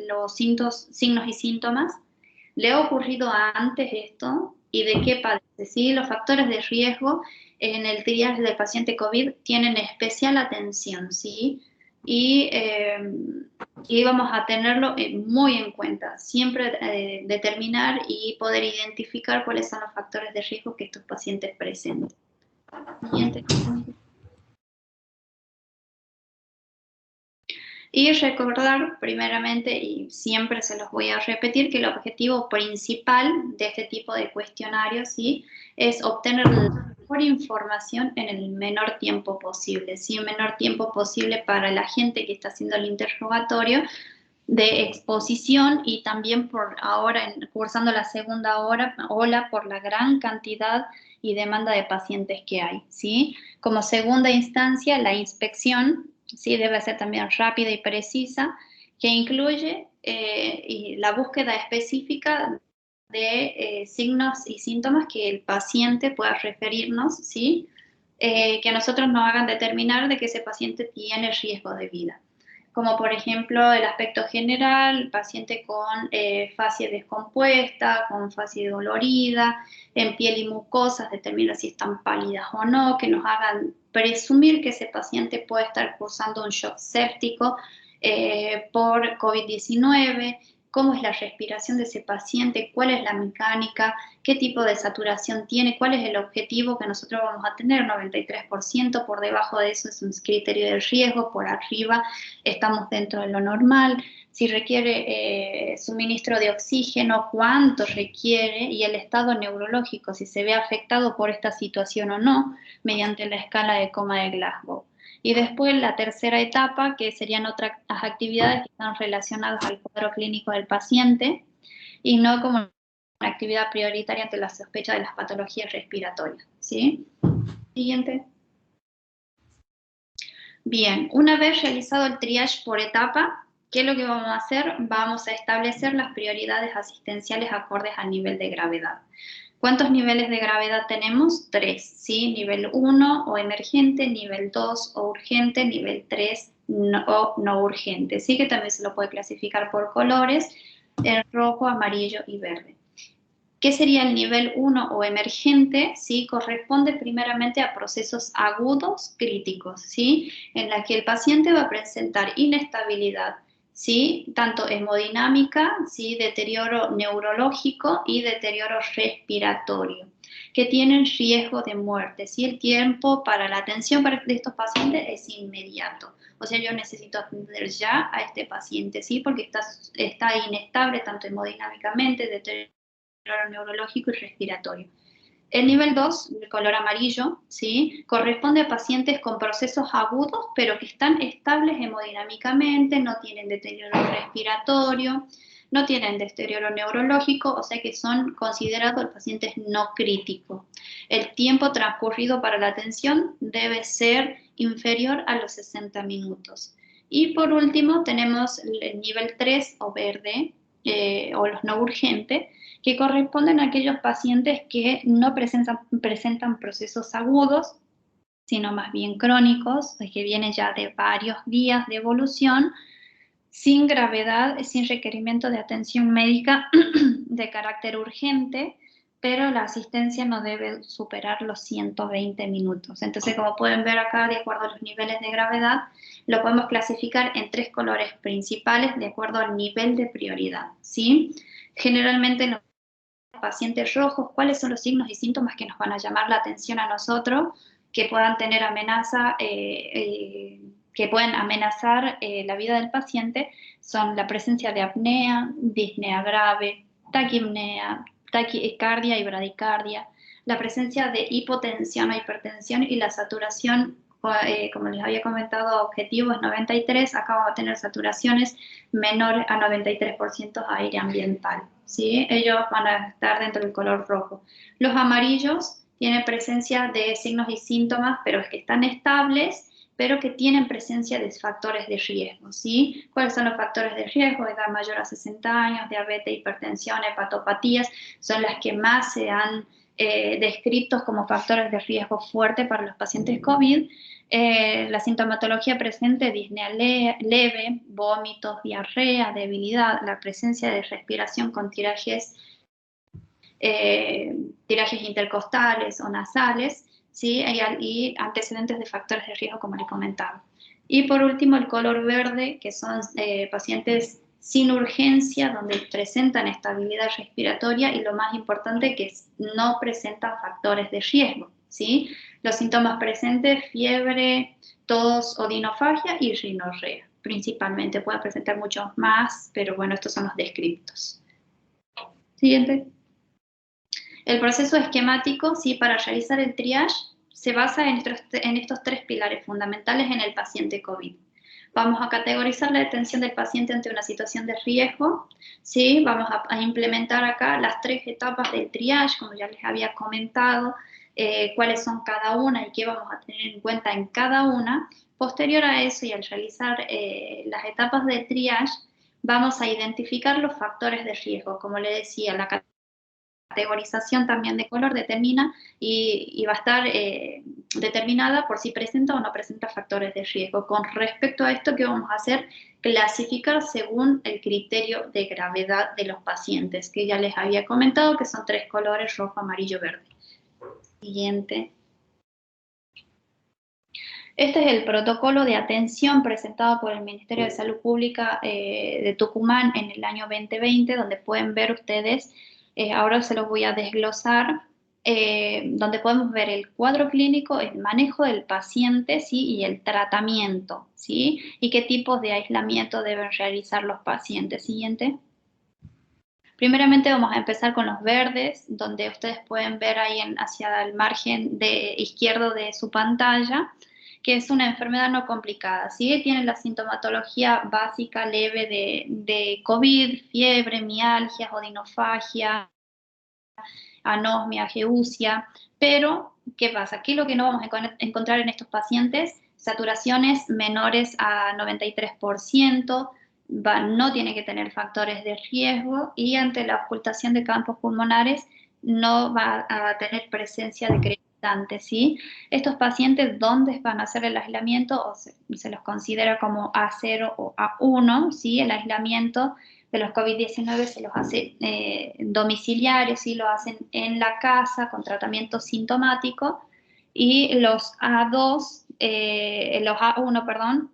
los signos y síntomas? ¿Le ha ocurrido antes esto? ¿Y de qué padece? ¿Sí? Los factores de riesgo en el triaje del paciente COVID tienen especial atención, ¿sí? Y vamos a tenerlo muy en cuenta. Siempre determinar y poder identificar cuáles son los factores de riesgo que estos pacientes presentan. Siguiente. Y recordar primeramente, y siempre se los voy a repetir, que el objetivo principal de este tipo de cuestionarios, ¿sí?, es obtener la mejor información en el menor tiempo posible, ¿sí? El menor tiempo posible para la gente que está haciendo el interrogatorio de exposición y también por ahora cursando la segunda ola por la gran cantidad y demanda de pacientes que hay, ¿sí? Como segunda instancia, la inspección, ¿sí?, debe ser también rápida y precisa, que incluye y la búsqueda específica de signos y síntomas que el paciente pueda referirnos, ¿sí? Que nosotros nos hagan determinar de que ese paciente tiene riesgo de vida, como por ejemplo el aspecto general, paciente con fascia descompuesta, con fascia dolorida, en piel y mucosas, determinar si están pálidas o no, que nos hagan presumir que ese paciente puede estar cursando un shock séptico por COVID-19, cómo es la respiración de ese paciente, cuál es la mecánica, qué tipo de saturación tiene, cuál es el objetivo que nosotros vamos a tener, 93%, por debajo de eso es un criterio de riesgo, por arriba estamos dentro de lo normal, si requiere suministro de oxígeno, cuánto requiere y el estado neurológico, si se ve afectado por esta situación o no, mediante la escala de coma de Glasgow. Y después la tercera etapa, que serían otras actividades que están relacionadas al cuadro clínico del paciente y no como una actividad prioritaria ante la sospecha de las patologías respiratorias, ¿sí? Siguiente. Bien, una vez realizado el triage por etapa, ¿qué es lo que vamos a hacer? Vamos a establecer las prioridades asistenciales acordes al nivel de gravedad. ¿Cuántos niveles de gravedad tenemos? 3, ¿sí? Nivel 1 o emergente, nivel 2 o urgente, nivel 3 o no urgente, ¿sí? Que también se lo puede clasificar por colores, en rojo, amarillo y verde. ¿Qué sería el nivel 1 o emergente? ¿Sí? Corresponde primeramente a procesos agudos críticos, ¿sí?, en la que el paciente va a presentar inestabilidad, ¿sí?, tanto hemodinámica, ¿sí?, deterioro neurológico y deterioro respiratorio, que tienen riesgo de muerte, ¿sí? El tiempo para la atención de estos pacientes es inmediato. O sea, yo necesito atender ya a este paciente, ¿sí?, porque está inestable tanto hemodinámicamente, deterioro neurológico y respiratorio. El nivel 2, el color amarillo, ¿sí?, corresponde a pacientes con procesos agudos, pero que están estables hemodinámicamente, no tienen deterioro respiratorio, no tienen deterioro neurológico, o sea que son considerados pacientes no críticos. El tiempo transcurrido para la atención debe ser inferior a los 60 minutos. Y por último tenemos el nivel 3 o verde, o los no urgentes, que corresponden a aquellos pacientes que no presentan procesos agudos, sino más bien crónicos, que vienen ya de varios días de evolución, sin gravedad, sin requerimiento de atención médica de carácter urgente, pero la asistencia no debe superar los 120 minutos. Entonces, como pueden ver acá, de acuerdo a los niveles de gravedad, lo podemos clasificar en 3 colores principales de acuerdo al nivel de prioridad, ¿sí? Generalmente en los pacientes rojos, ¿cuáles son los signos y síntomas que nos van a llamar la atención a nosotros, que puedan tener amenaza, que pueden amenazar la vida del paciente? Son la presencia de apnea, disnea grave, taquipnea, taquicardia y bradicardia, la presencia de hipotensión o hipertensión y la saturación, como les había comentado, objetivo es 93, acá vamos a tener saturaciones menores a 93% aire ambiental, ¿sí? Ellos van a estar dentro del color rojo. Los amarillos tienen presencia de signos y síntomas, pero es que están estables, pero que tienen presencia de factores de riesgo, ¿sí? ¿Cuáles son los factores de riesgo? Edad mayor a 60 años, diabetes, hipertensión, hepatopatías, son las que más se han descritos como factores de riesgo fuerte para los pacientes COVID. La sintomatología presente, disnea leve, vómitos, diarrea, debilidad, la presencia de respiración con tirajes intercostales o nasales, ¿sí? Y antecedentes de factores de riesgo, como les comentaba. Y por último, el color verde, que son pacientes sin urgencia, donde presentan estabilidad respiratoria y lo más importante, que no presentan factores de riesgo, ¿sí? Los síntomas presentes, fiebre, tos, odinofagia y rinorrea. Principalmente pueden presentar muchos más, pero bueno, estos son los descriptos. Siguiente. El proceso esquemático, ¿sí? Para realizar el triage se basa en estos 3 pilares fundamentales en el paciente COVID. Vamos a categorizar la detención del paciente ante una situación de riesgo, ¿sí? Vamos a implementar acá las 3 etapas del triage, como ya les había comentado, cuáles son cada una y qué vamos a tener en cuenta en cada una. Posterior a eso y al realizar las etapas de triage, vamos a identificar los factores de riesgo, como le decía, la categorización también de color determina y va a estar determinada por si presenta o no presenta factores de riesgo. Con respecto a esto, ¿qué vamos a hacer? Clasificar según el criterio de gravedad de los pacientes, que ya les había comentado que son 3 colores, rojo, amarillo, verde. Siguiente. Este es el protocolo de atención presentado por el Ministerio de Salud Pública de Tucumán en el año 2020, donde pueden ver ustedes, ahora se los voy a desglosar, donde podemos ver el cuadro clínico, el manejo del paciente, ¿sí? Y el tratamiento, ¿sí? Y qué tipos de aislamiento deben realizar los pacientes. Siguiente. Primeramente vamos a empezar con los verdes, donde ustedes pueden ver ahí hacia el margen izquierdo de su pantalla, que es una enfermedad no complicada, ¿sí? Tiene la sintomatología básica leve de COVID, fiebre, mialgias, odinofagia, anosmia, geusia, pero ¿qué pasa? Aquí lo que no vamos a encontrar en estos pacientes, saturaciones menores a 93%, no tiene que tener factores de riesgo y ante la ocultación de campos pulmonares no va a tener presencia de crepitantes, ¿sí? Estos pacientes, ¿dónde van a hacer el aislamiento? O se los considera como A0 o A1, ¿sí? El aislamiento de los COVID-19 se los hace domiciliarios, ¿sí? Lo hacen en la casa con tratamiento sintomático, y los A2, los A1, perdón,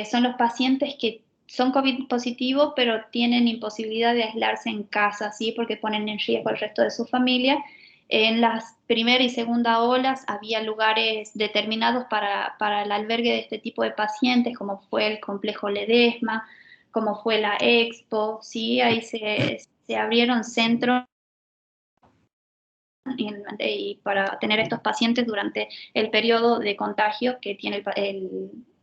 son los pacientes que son COVID positivos, pero tienen imposibilidad de aislarse en casa, ¿sí? Porque ponen en riesgo el resto de su familia. En las primera y segunda olas había lugares determinados para el albergue de este tipo de pacientes, como fue el complejo Ledesma, como fue la Expo, ¿sí? Ahí se abrieron centros y para tener estos pacientes durante el periodo de contagio que tiene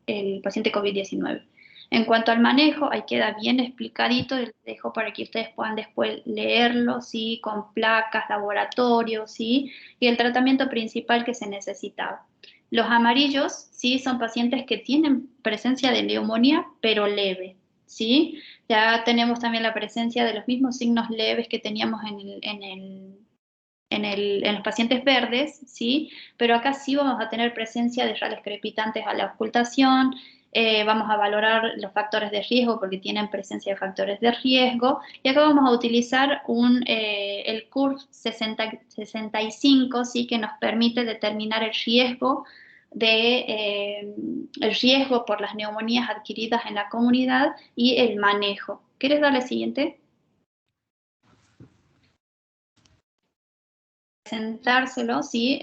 el paciente COVID-19. En cuanto al manejo, ahí queda bien explicadito, les dejo para que ustedes puedan después leerlo, ¿sí? Con placas, laboratorios, ¿sí? Y el tratamiento principal que se necesitaba. Los amarillos, ¿sí? Son pacientes que tienen presencia de neumonía, pero leve, ¿sí? Ya tenemos también la presencia de los mismos signos leves que teníamos en los pacientes verdes, ¿sí? Pero acá sí vamos a tener presencia de rales crepitantes a la auscultación, vamos a valorar los factores de riesgo porque tienen presencia de factores de riesgo, y acá vamos a utilizar el CURV 65, ¿sí? Que nos permite determinar el riesgo por las neumonías adquiridas en la comunidad y el manejo. ¿Quieres darle siguiente? Presentárselo, ¿sí?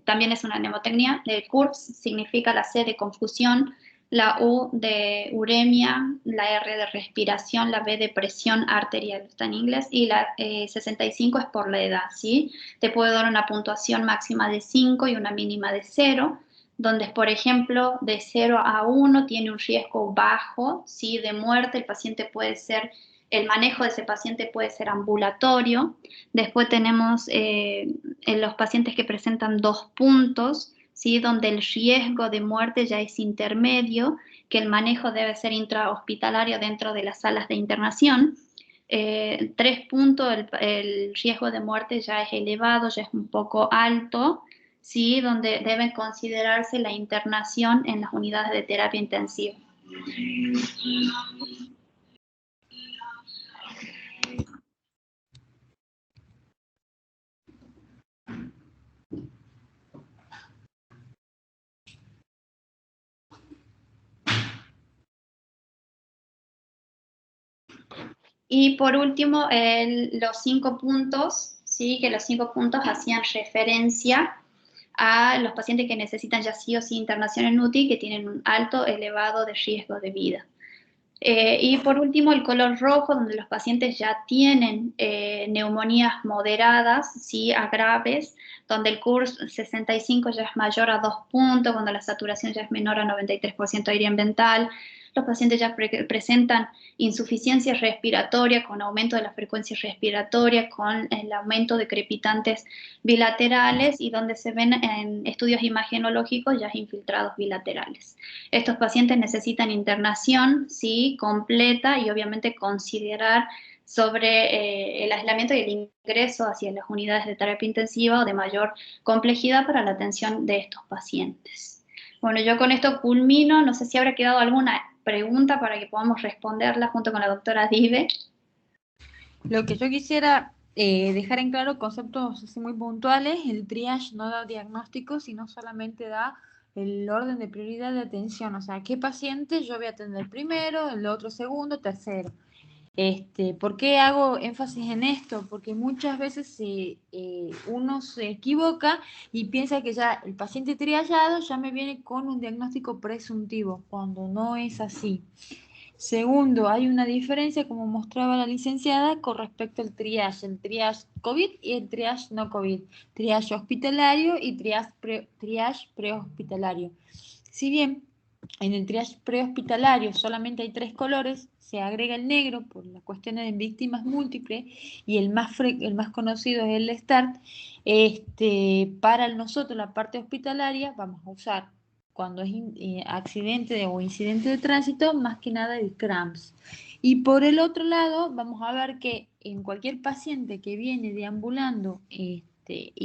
También es una mnemotecnia. El CURVS significa la C de confusión, la U de uremia, la R de respiración, la B de presión arterial, está en inglés, y la 65 es por la edad, ¿sí? Te puedo dar una puntuación máxima de 5 y una mínima de 0, donde, por ejemplo, de 0 a 1 tiene un riesgo bajo, ¿sí? De muerte. El manejo de ese paciente puede ser ambulatorio. Después tenemos en los pacientes que presentan 2 puntos, ¿sí? Donde el riesgo de muerte ya es intermedio, que el manejo debe ser intrahospitalario dentro de las salas de internación. 3 puntos, el riesgo de muerte ya es elevado, ya es un poco alto, ¿sí? Donde debe considerarse la internación en las unidades de terapia intensiva. Y por último, los 5 puntos, ¿sí? Que los 5 puntos hacían referencia a los pacientes que necesitan ya sí o sí internación en UTI, que tienen un alto elevado de riesgo de vida. Y por último, el color rojo, donde los pacientes ya tienen neumonías moderadas, ¿sí? A graves, donde el CURS 65 ya es mayor a 2 puntos, cuando la saturación ya es menor a 93% aire ambiental. Los pacientes ya presentan insuficiencia respiratoria con aumento de la frecuencia respiratoria, con el aumento de crepitantes bilaterales y donde se ven en estudios imagenológicos ya infiltrados bilaterales. Estos pacientes necesitan internación, sí, completa, y obviamente considerar sobre el aislamiento y el ingreso hacia las unidades de terapia intensiva o de mayor complejidad para la atención de estos pacientes. Bueno, yo con esto culmino. No sé si habrá quedado alguna pregunta para que podamos responderla junto con la doctora Dive. Lo que yo quisiera dejar en claro, conceptos así muy puntuales: el triage no da diagnóstico, sino solamente da el orden de prioridad de atención, o sea, qué paciente yo voy a atender primero, el otro segundo, tercero. ¿Por qué hago énfasis en esto? Porque muchas veces uno se equivoca y piensa que ya el paciente triagado ya me viene con un diagnóstico presuntivo, cuando no es así. Segundo, hay una diferencia, como mostraba la licenciada, con respecto al triage: el triage COVID y el triage no COVID, triage hospitalario y triage prehospitalario. Si bien en el triage prehospitalario solamente hay 3 colores, se agrega el negro por las cuestiones de víctimas múltiples, y el más conocido es el START. Para nosotros, la parte hospitalaria, vamos a usar, cuando es accidente o incidente de tránsito, más que nada el CRAMS. Y por el otro lado, vamos a ver que en cualquier paciente que viene deambulando y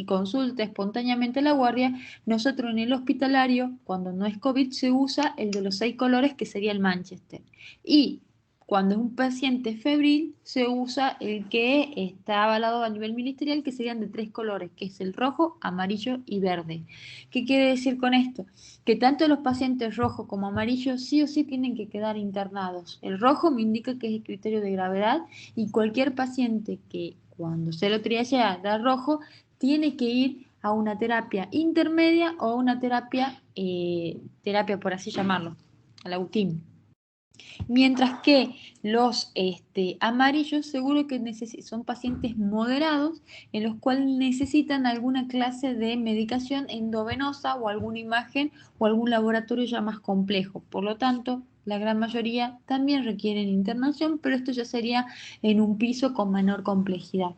consulta espontáneamente a la guardia, nosotros en el hospitalario, cuando no es COVID, se usa el de los 6 colores, que sería el Manchester. Y cuando es un paciente febril, se usa el que está avalado a nivel ministerial, que serían de 3 colores, que es el rojo, amarillo y verde. ¿Qué quiere decir con esto? Que tanto los pacientes rojos como amarillos sí o sí tienen que quedar internados. El rojo me indica que es el criterio de gravedad, y cualquier paciente que cuando se lo triagea da rojo tiene que ir a una terapia intermedia o una terapia por así llamarlo, a la UTIM. Mientras que los amarillos, seguro que son pacientes moderados, en los cuales necesitan alguna clase de medicación endovenosa o alguna imagen o algún laboratorio ya más complejo. Por lo tanto, la gran mayoría también requieren internación, pero esto ya sería en un piso con menor complejidad.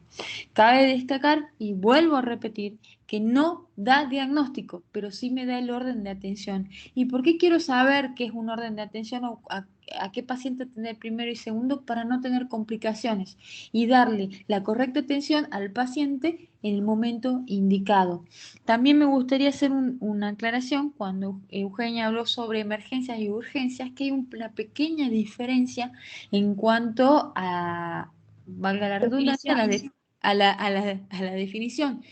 Cabe destacar, y vuelvo a repetir, que no da diagnóstico, pero sí me da el orden de atención. ¿Y por qué quiero saber qué es un orden de atención o a qué paciente atender primero y segundo para no tener complicaciones y darle la correcta atención al paciente en el momento indicado? También me gustaría hacer una aclaración cuando Eugenia habló sobre emergencias y urgencias, que hay una pequeña diferencia en cuanto a, valga la redundancia, Definición. a la definición,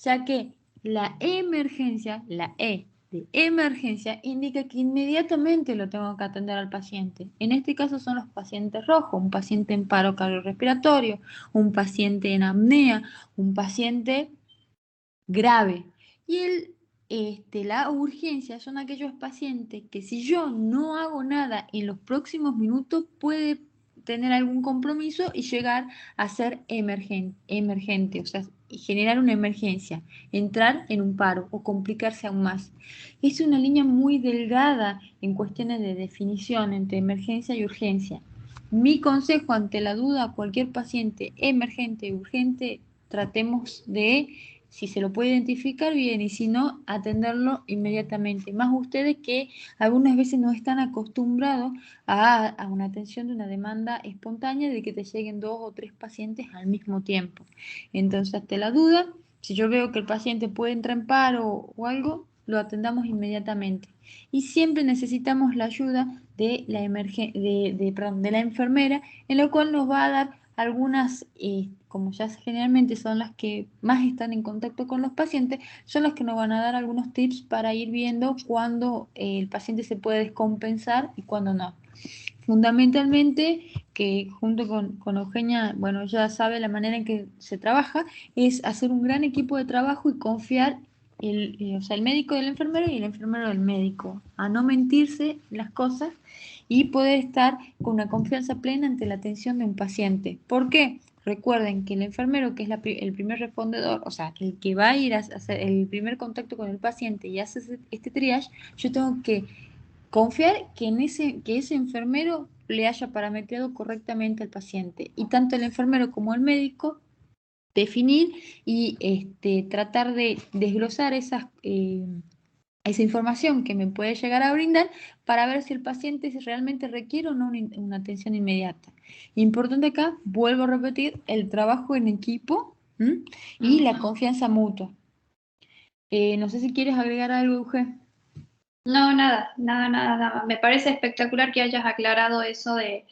ya que la emergencia, la E de emergencia, indica que inmediatamente lo tengo que atender al paciente. En este caso son los pacientes rojos, un paciente en paro cardiorrespiratorio, un paciente en apnea, un paciente grave. Y la urgencia son aquellos pacientes que si yo no hago nada en los próximos minutos puede tener algún compromiso y llegar a ser emergente, o sea, generar una emergencia, entrar en un paro o complicarse aún más. Es una línea muy delgada en cuestiones de definición entre emergencia y urgencia. Mi consejo ante la duda a cualquier paciente emergente y urgente, tratemos de, si se lo puede identificar bien, y si no, atenderlo inmediatamente. Más ustedes que algunas veces no están acostumbrados a una atención de una demanda espontánea de que te lleguen 2 o 3 pacientes al mismo tiempo. Entonces, ante la duda, si yo veo que el paciente puede entrar en paro o algo, lo atendamos inmediatamente. Y siempre necesitamos la ayuda de de la enfermera, en lo cual nos va a dar algunas, como ya generalmente son las que más están en contacto con los pacientes, son las que nos van a dar algunos tips para ir viendo cuándo el paciente se puede descompensar y cuándo no. Fundamentalmente, que junto con Eugenia, bueno, ya sabe la manera en que se trabaja, es hacer un gran equipo de trabajo y confiar o sea, el médico del enfermero y el enfermero del médico, a no mentirse las cosas y poder estar con una confianza plena ante la atención de un paciente. ¿Por qué? Recuerden que el enfermero, que es el primer respondedor, o sea, el que va a ir a hacer el primer contacto con el paciente y hace este triage, yo tengo que confiar que ese enfermero le haya parametrado correctamente al paciente. Y tanto el enfermero como el médico definir y tratar de desglosar esa información que me puede llegar a brindar para ver si el paciente realmente requiere o no una atención inmediata. Importante acá, vuelvo a repetir, el trabajo en equipo, ¿m? Y la confianza mutua. No sé si quieres agregar algo, Euge. No, nada, nada, nada, nada. Me parece espectacular que hayas aclarado eso de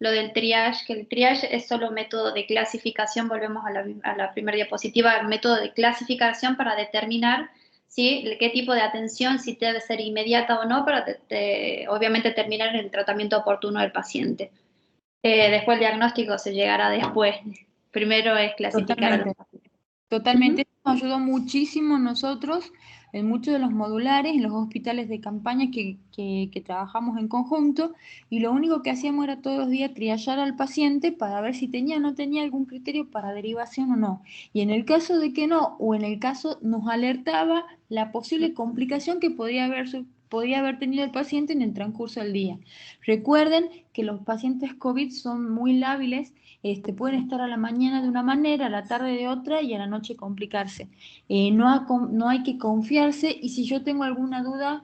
lo del triage, que el triage es solo método de clasificación, volvemos a la primera diapositiva, método de clasificación para determinar qué tipo de atención, si debe ser inmediata o no, para obviamente terminar el tratamiento oportuno del paciente. Después el diagnóstico se llegará después. Primero es clasificar a los Totalmente. pacientes. Totalmente, Ujú. eso nos ayudó muchísimo nosotros en muchos de los modulares, en los hospitales de campaña que trabajamos en conjunto, y lo único que hacíamos era todos los días triallar al paciente para ver si tenía o no tenía algún criterio para derivación o no. Y en el caso de que no, o en el caso nos alertaba la posible complicación que podía haber tenido el paciente en el transcurso del día. Recuerden que los pacientes COVID son muy lábiles, pueden estar a la mañana de una manera, a la tarde de otra y a la noche complicarse. No hay que confiarse, y si yo tengo alguna duda,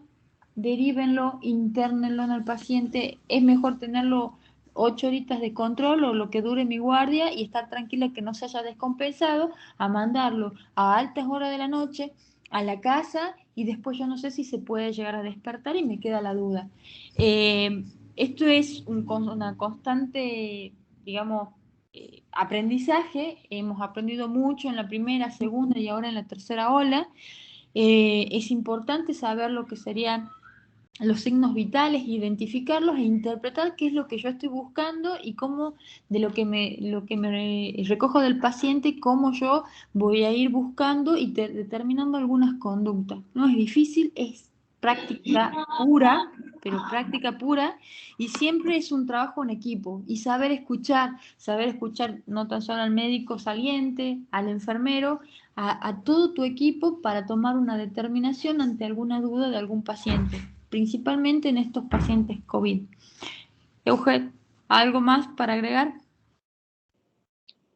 derívenlo, internenlo en el paciente. Es mejor tenerlo 8 horitas de control o lo que dure mi guardia y estar tranquila que no se haya descompensado, a mandarlo a altas horas de la noche a la casa y después yo no sé si se puede llegar a despertar y me queda la duda. Esto es una constante, digamos, aprendizaje. Hemos aprendido mucho en la primera, segunda y ahora en la tercera ola. Es importante saber lo que serían los signos vitales, identificarlos e interpretar qué es lo que yo estoy buscando y cómo, de lo que me recojo del paciente, cómo yo voy a ir buscando y determinando algunas conductas. No es difícil, es práctica pura, pero práctica pura, y siempre es un trabajo en equipo y saber escuchar no tan solo al médico saliente, al enfermero, a todo tu equipo para tomar una determinación ante alguna duda de algún paciente. principalmente en estos pacientes COVID. Euge, ¿algo más para agregar?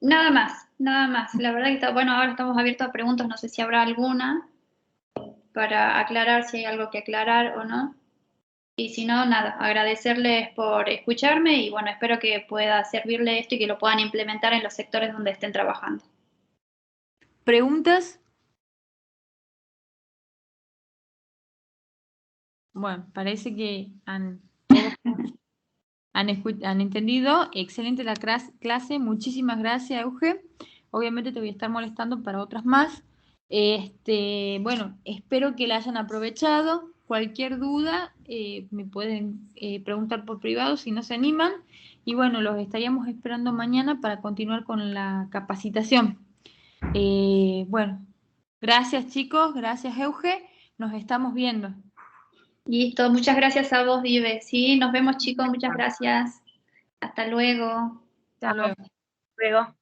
Nada más, nada más. La verdad que está, bueno, ahora estamos abiertos a preguntas, no sé si habrá alguna para aclarar si hay algo que aclarar o no. Y si no, nada, agradecerles por escucharme y bueno, espero que pueda servirle esto y que lo puedan implementar en los sectores donde estén trabajando. ¿Preguntas? Bueno, parece que han entendido. Excelente la clase. Muchísimas gracias, Euge. Obviamente te voy a estar molestando para otras más. Bueno, espero que la hayan aprovechado. Cualquier duda me pueden preguntar por privado si no se animan. Y bueno, los estaríamos esperando mañana para continuar con la capacitación. Bueno, gracias chicos, gracias Euge. Nos estamos viendo. Listo, muchas gracias a vos, Vive. Sí, nos vemos chicos, muchas gracias. Hasta luego. Hasta luego. Luego.